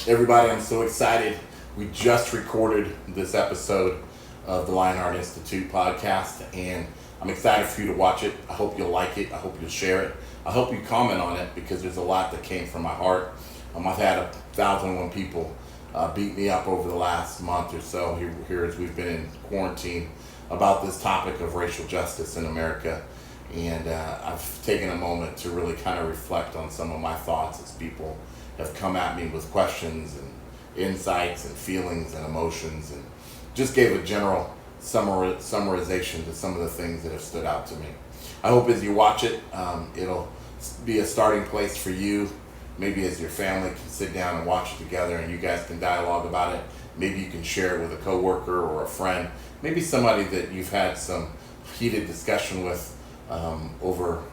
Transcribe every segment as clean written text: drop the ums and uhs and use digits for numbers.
Everybody, I'm so excited. We just recorded this episode of the Lionheart Institute Podcast, and I'm excited for you to watch it. I hope you'll like it. I hope you'll share it. I hope you comment on it because there's a lot that came from my heart. I've had 1,001 people beat me up over the last month or so here as we've been in quarantine about this topic of racial justice in America. And I've taken a moment to really kind of reflect on some of my thoughts as people have come at me with questions and insights and feelings and emotions, and just gave a general summarization to some of the things that have stood out to me. I hope as you watch it, it'll be a starting place for you. Maybe as your family can sit down and watch it together and you guys can dialogue about it. Maybe you can share it with a coworker or a friend. Maybe somebody that you've had some heated discussion with over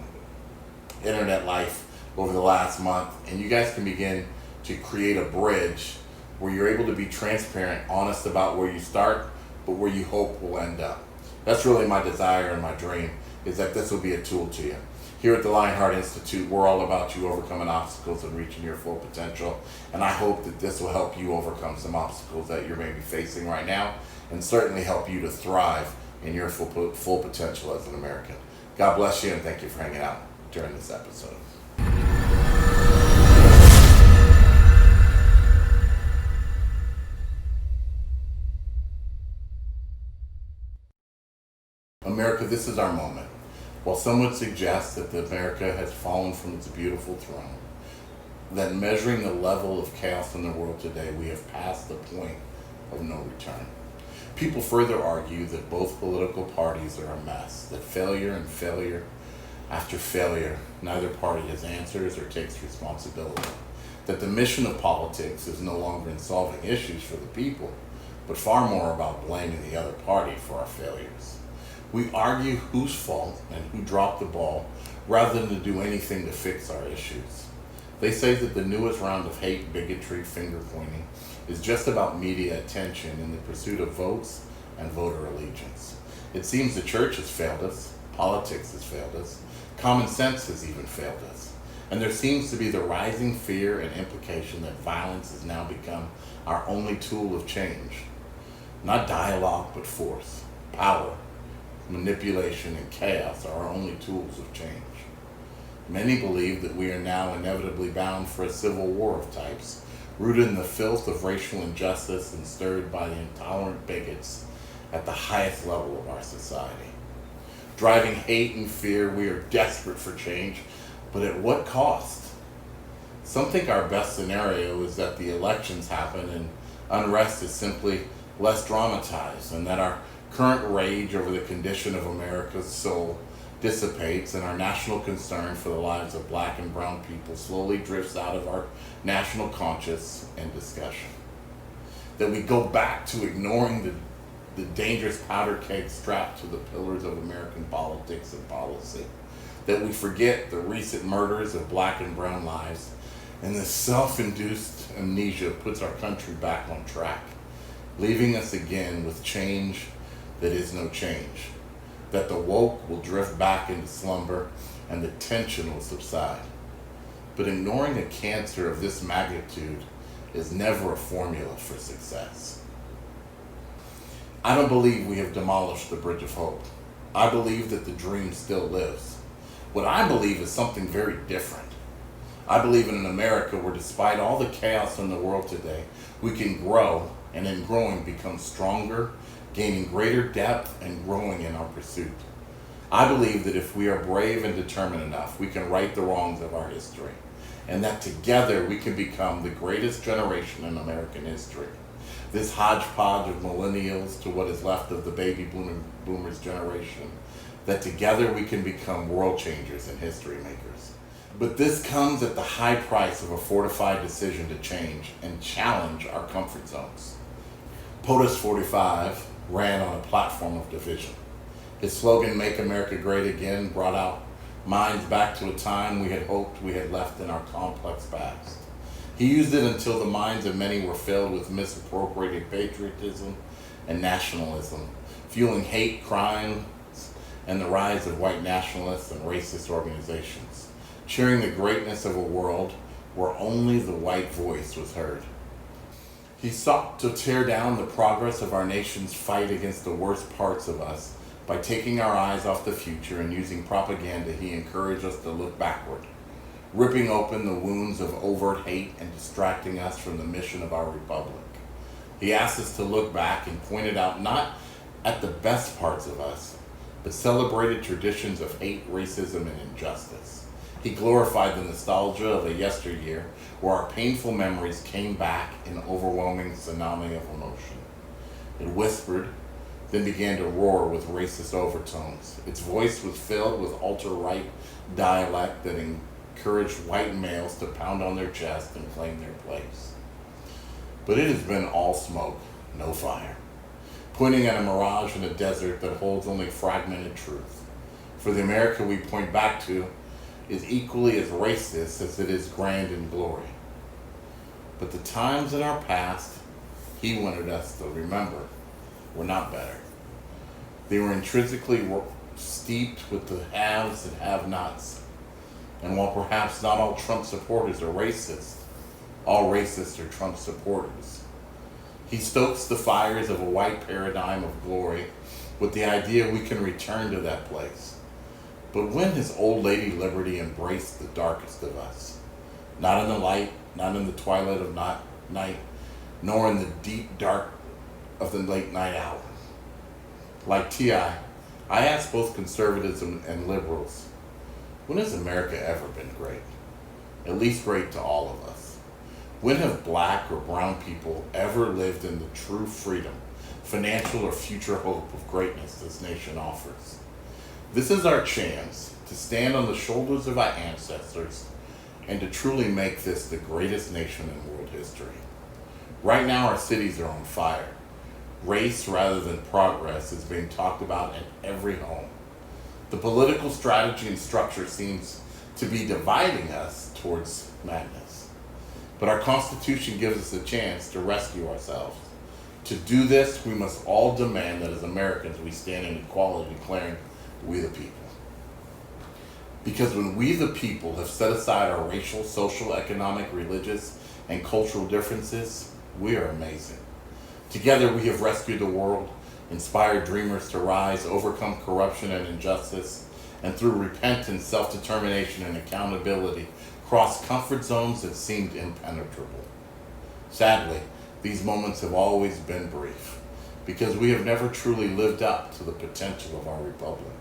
internet life over the last month, and you guys can begin to create a bridge where you're able to be transparent, honest about where you start, but where you hope will end up. That's really my desire and my dream, is that this will be a tool to you. Here at the Lionheart Institute, we're all about you overcoming obstacles and reaching your full potential, and I hope that this will help you overcome some obstacles that you're maybe facing right now, and certainly help you to thrive in your full potential as an American. God bless you, and thank you for hanging out during this episode. America, this is our moment. While some would suggest that America has fallen from its beautiful throne, that measuring the level of chaos in the world today, we have passed the point of no return. People further argue that both political parties are a mess, that failure and failure after failure, neither party has answers or takes responsibility, that the mission of politics is no longer in solving issues for the people, but far more about blaming the other party for our failures. We argue whose fault and who dropped the ball rather than to do anything to fix our issues. They say that the newest round of hate, bigotry, finger pointing is just about media attention in the pursuit of votes and voter allegiance. It seems the church has failed us, politics has failed us, common sense has even failed us. And there seems to be the rising fear and implication that violence has now become our only tool of change. Not dialogue, but force, power, manipulation, and chaos are our only tools of change. Many believe that we are now inevitably bound for a civil war of types, rooted in the filth of racial injustice and stirred by the intolerant bigots at the highest level of our society. Driving hate and fear, we are desperate for change, but at what cost? Some think our best scenario is that the elections happen and unrest is simply less dramatized, and that our current rage over the condition of America's soul dissipates and our national concern for the lives of Black and brown people slowly drifts out of our national conscience and discussion. That we go back to ignoring the dangerous powder keg strapped to the pillars of American politics and policy. That we forget the recent murders of Black and brown lives, and this self-induced amnesia puts our country back on track, leaving us again with change that is no change, that the woke will drift back into slumber and the tension will subside. But ignoring a cancer of this magnitude is never a formula for success. I don't believe we have demolished the bridge of hope. I believe that the dream still lives. What I believe is something very different. I believe in an America where, despite all the chaos in the world today, we can grow, and in growing become stronger, gaining greater depth and growing in our pursuit. I believe that if we are brave and determined enough, we can right the wrongs of our history, and that together we can become the greatest generation in American history. This hodgepodge of millennials to what is left of the baby boomers generation, that together we can become world changers and history makers. But this comes at the high price of a fortified decision to change and challenge our comfort zones. POTUS 45 ran on a platform of division. His slogan, "Make America Great Again," brought our minds back to a time we had hoped we had left in our complex past. He used it until the minds of many were filled with misappropriated patriotism and nationalism, fueling hate crimes and the rise of white nationalists and racist organizations, cheering the greatness of a world where only the white voice was heard. He sought to tear down the progress of our nation's fight against the worst parts of us by taking our eyes off the future and using propaganda. He encouraged us to look backward, ripping open the wounds of overt hate and distracting us from the mission of our republic. He asked us to look back and pointed out not at the best parts of us, but celebrated traditions of hate, racism, and injustice. He glorified the nostalgia of a yesteryear where our painful memories came back in overwhelming tsunami of emotion. It whispered, then began to roar with racist overtones. Its voice was filled with ultra-right dialect that encouraged white males to pound on their chest and claim their place. But it has been all smoke, no fire, pointing at a mirage in a desert that holds only fragmented truth. For the America we point back to is equally as racist as it is grand in glory. But the times in our past he wanted us to remember were not better. They were intrinsically steeped with the haves and have-nots. And while perhaps not all Trump supporters are racist, all racists are Trump supporters. He stokes the fires of a white paradigm of glory with the idea we can return to that place. But when has old lady liberty embraced the darkest of us? Not in the light, not in the twilight of night, nor in the deep dark of the late night hour. Like T.I., I ask both conservatives and liberals, when has America ever been great? At least great to all of us. When have black or brown people ever lived in the true freedom, financial or future hope of greatness this nation offers? This is our chance to stand on the shoulders of our ancestors and to truly make this the greatest nation in world history. Right now, our cities are on fire. Race rather than progress is being talked about in every home. The political strategy and structure seems to be dividing us towards madness. But our Constitution gives us a chance to rescue ourselves. To do this, we must all demand that as Americans we stand in equality, declaring we the people. Because when we the people have set aside our racial, social, economic, religious, and cultural differences, we are amazing. Together we have rescued the world, inspired dreamers to rise, overcome corruption and injustice, and through repentance, self-determination, and accountability, crossed comfort zones that seemed impenetrable. Sadly, these moments have always been brief, because we have never truly lived up to the potential of our republic.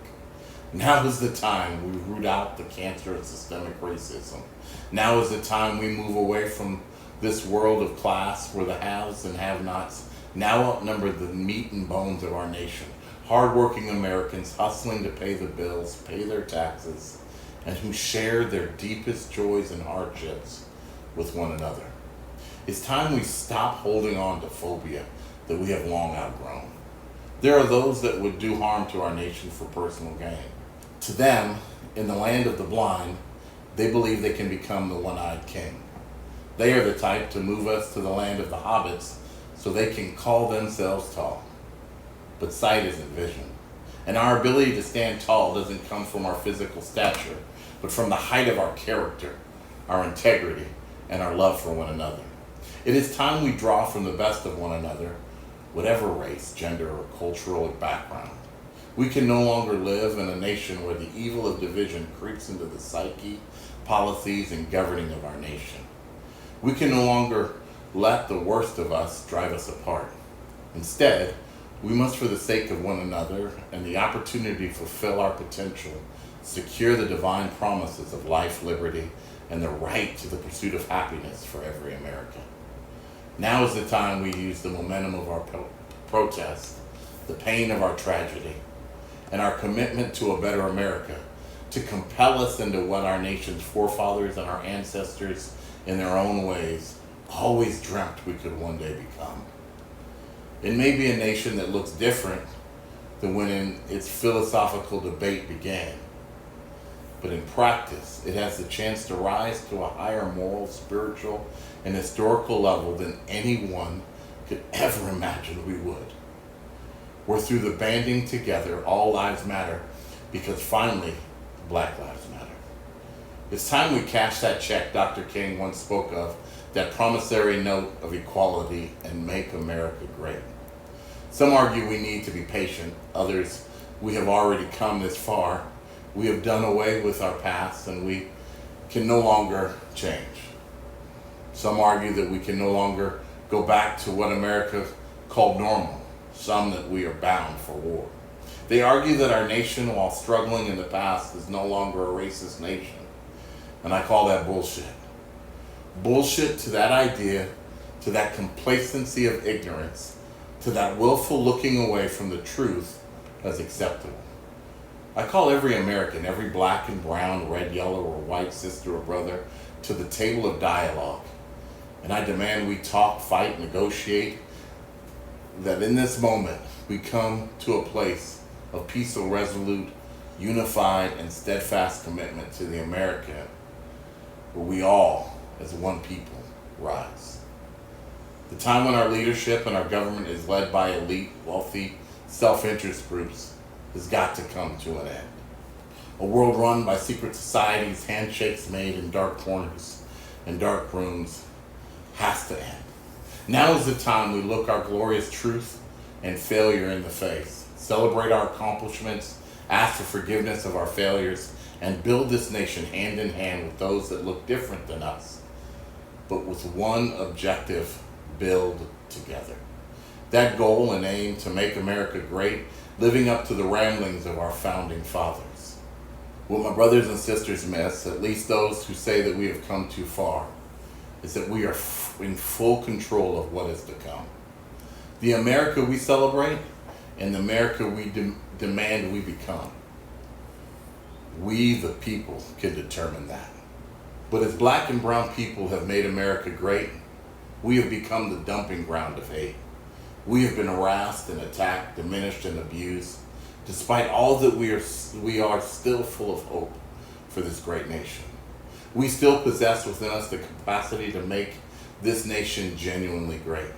Now is the time we root out the cancer of systemic racism. Now is the time we move away from this world of class where the haves and have-nots now outnumber the meat and bones of our nation. Hardworking Americans hustling to pay the bills, pay their taxes, and who share their deepest joys and hardships with one another. It's time we stop holding on to phobia that we have long outgrown. There are those that would do harm to our nation for personal gain. To them, in the land of the blind, they believe they can become the one-eyed king. They are the type to move us to the land of the hobbits so they can call themselves tall. But sight isn't vision. And our ability to stand tall doesn't come from our physical stature, but from the height of our character, our integrity, and our love for one another. It is time we draw from the best of one another, whatever race, gender, or cultural background. We can no longer live in a nation where the evil of division creeps into the psyche, policies, and governing of our nation. We can no longer let the worst of us drive us apart. Instead, we must, for the sake of one another and the opportunity to fulfill our potential, secure the divine promises of life, liberty, and the right to the pursuit of happiness for every American. Now is the time we use the momentum of our protest, the pain of our tragedy, and our commitment to a better America to compel us into what our nation's forefathers and our ancestors, in their own ways, always dreamt we could one day become. It may be a nation that looks different than when its philosophical debate began, but in practice, it has the chance to rise to a higher moral, spiritual, and historical level than anyone could ever imagine we would. Where through the banding together, all lives matter, because finally, Black lives matter. It's time we cash that check Dr. King once spoke of, that promissory note of equality, and make America great. Some argue we need to be patient. Others, we have already come this far. We have done away with our past and we can no longer change. Some argue that we can no longer go back to what America called normal. Some that we are bound for war. They argue that our nation, while struggling in the past, is no longer a racist nation. And I call that bullshit. Bullshit to that idea, to that complacency of ignorance, to that willful looking away from the truth as acceptable. I call every American, every black and brown, red, yellow, or white sister or brother to the table of dialogue. And I demand we talk, fight, negotiate, that in this moment we come to a place of peaceful, resolute, unified, and steadfast commitment to the America where we all, as one people, rise. The time when our leadership and our government is led by elite, wealthy, self-interest groups has got to come to an end. A world run by secret societies, handshakes made in dark corners and dark rooms has to end. Now is the time we look our glorious truth and failure in the face, celebrate our accomplishments, ask for forgiveness of our failures, and build this nation hand in hand with those that look different than us, but with one objective: build together. That goal and aim to make America great, living up to the ramblings of our founding fathers. What my brothers and sisters miss, at least those who say that we have come too far, is that we are in full control of what is to come. The America we celebrate and the America we demand we become. We, the people, can determine that. But as black and brown people have made America great, we have become the dumping ground of hate. We have been harassed and attacked, diminished and abused. Despite all that, we are still full of hope for this great nation. We still possess within us the capacity to make this nation genuinely great.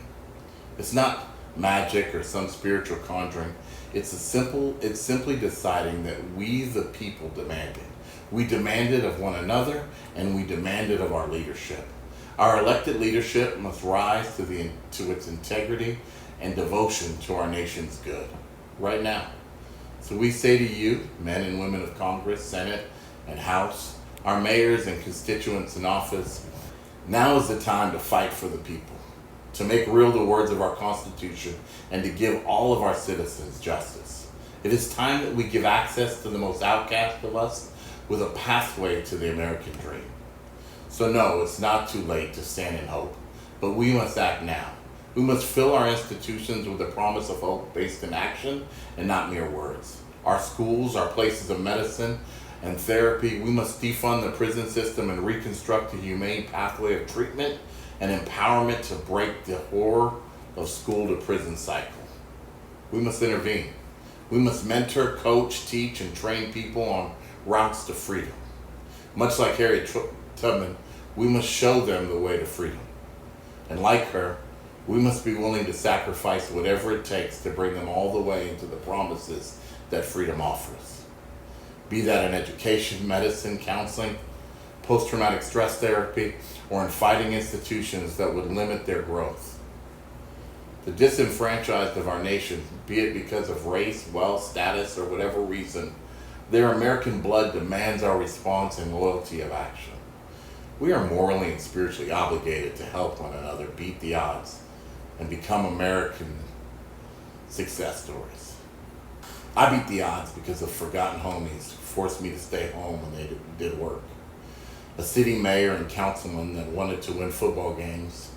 It's not magic or some spiritual conjuring. It's simply deciding that we, the people, demand it. We demand it of one another, and we demand it of our leadership. Our elected leadership must rise to its integrity and devotion to our nation's good, right now. So we say to you, men and women of Congress, Senate, and House, our mayors and constituents in office, now is the time to fight for the people, to make real the words of our Constitution, and to give all of our citizens justice. It is time that we give access to the most outcast of us with a pathway to the American dream. So no, it's not too late to stand in hope, but we must act now. We must fill our institutions with the promise of hope based in action and not mere words. Our schools, our places of medicine and therapy, we must defund the prison system and reconstruct a humane pathway of treatment and empowerment to break the horror of school to prison cycle. We must intervene. We must mentor, coach, teach, and train people on routes to freedom. Much like Harriet Tubman, we must show them the way to freedom. And like her, we must be willing to sacrifice whatever it takes to bring them all the way into the promises that freedom offers. Be that in education, medicine, counseling, post-traumatic stress therapy, or in fighting institutions that would limit their growth. The disenfranchised of our nation, be it because of race, wealth, status, or whatever reason, their American blood demands our response and loyalty of action. We are morally and spiritually obligated to help one another beat the odds and become American success stories. I beat the odds because of forgotten homies who forced me to stay home when they did work. A city mayor and councilman that wanted to win football games.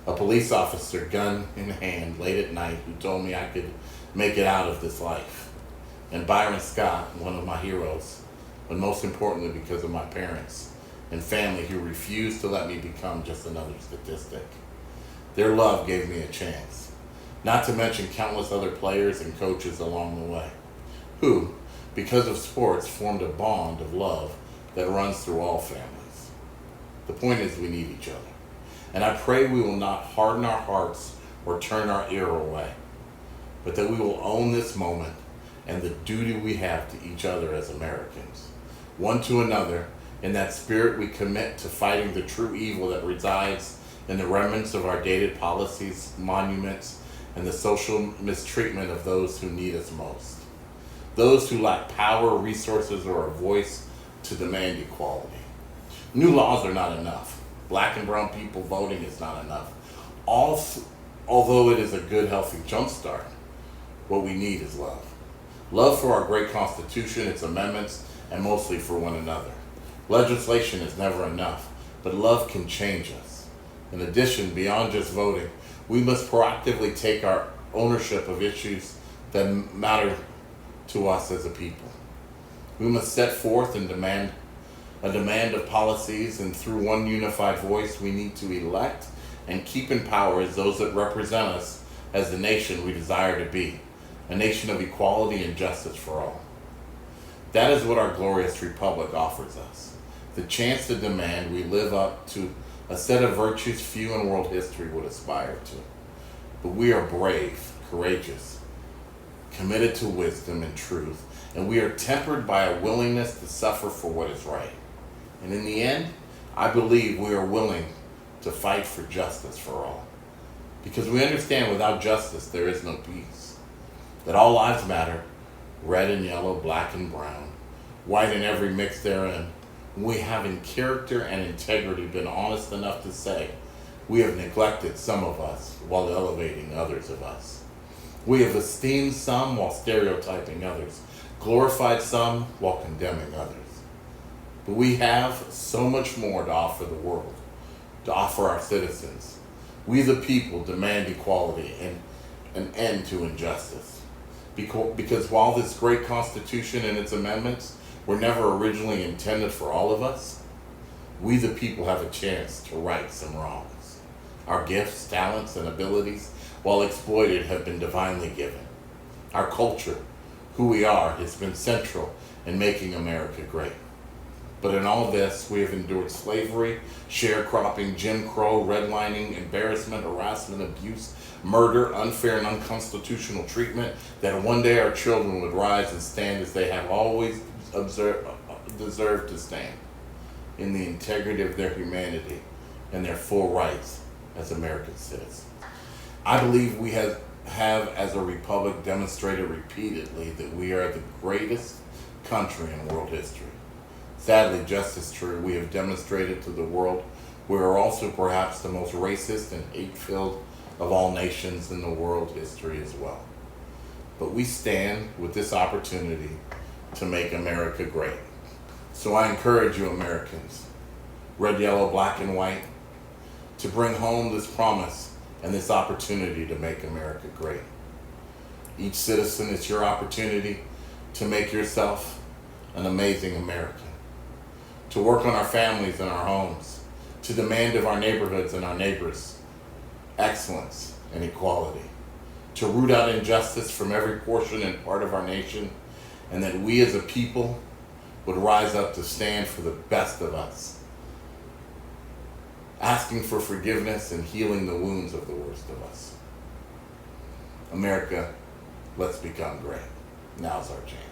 A police officer, gun in hand, late at night, who told me I could make it out of this life. And Byron Scott, one of my heroes, but most importantly because of my parents and family who refused to let me become just another statistic. Their love gave me a chance, not to mention countless other players and coaches along the way, who, because of sports, formed a bond of love that runs through all families. The point is, we need each other. And I pray we will not harden our hearts or turn our ear away, but that we will own this moment and the duty we have to each other as Americans, one to another, In that spirit, we commit to fighting the true evil that resides in the remnants of our dated policies, monuments, and the social mistreatment of those who need us most. Those who lack power, resources, or a voice to demand equality. New laws are not enough. Black and brown people voting is not enough. Although it is a good, healthy jumpstart, what we need is love. Love for our great Constitution, its amendments, and mostly for one another. Legislation is never enough, but love can change us. In addition, beyond just voting, we must proactively take our ownership of issues that matter to us as a people. We must set forth and demand of policies, and through one unified voice, we need to elect and keep in power as those that represent us as the nation we desire to be, a nation of equality and justice for all. That is what our glorious republic offers us, the chance to demand we live up to a set of virtues few in world history would aspire to. But we are brave, courageous, committed to wisdom and truth, and we are tempered by a willingness to suffer for what is right. And in the end, I believe we are willing to fight for justice for all. Because we understand without justice, there is no peace. That all lives matter, red and yellow, black and brown, white and every mix therein. We have in character and integrity been honest enough to say we have neglected some of us while elevating others of us. We have esteemed some while stereotyping others, glorified some while condemning others. But we have so much more to offer the world, to offer our citizens. We the people demand equality and an end to injustice. Because while this great Constitution and its amendments were never originally intended for all of us, we the people have a chance to right some wrongs. Our gifts, talents, and abilities, while exploited, have been divinely given. Our culture, who we are, has been central in making America great. But in all this, we have endured slavery, sharecropping, Jim Crow, redlining, embarrassment, harassment, abuse, murder, unfair and unconstitutional treatment, that one day our children would rise and stand as they have always deserved to stand, in the integrity of their humanity and their full rights as American citizens. I believe we have as a republic demonstrated repeatedly that we are the greatest country in world history. Sadly, just as true, we have demonstrated to the world we are also perhaps the most racist and hate-filled of all nations in the world history as well. But we stand with this opportunity to make America great. So I encourage you Americans, red, yellow, black, and white, to bring home this promise and this opportunity to make America great. Each citizen, it's your opportunity to make yourself an amazing American, to work on our families and our homes, to demand of our neighborhoods and our neighbors excellence and equality, to root out injustice from every portion and part of our nation, and that we as a people would rise up to stand for the best of us, asking for forgiveness and healing the wounds of the worst of us. America, let's become great. Now's our chance.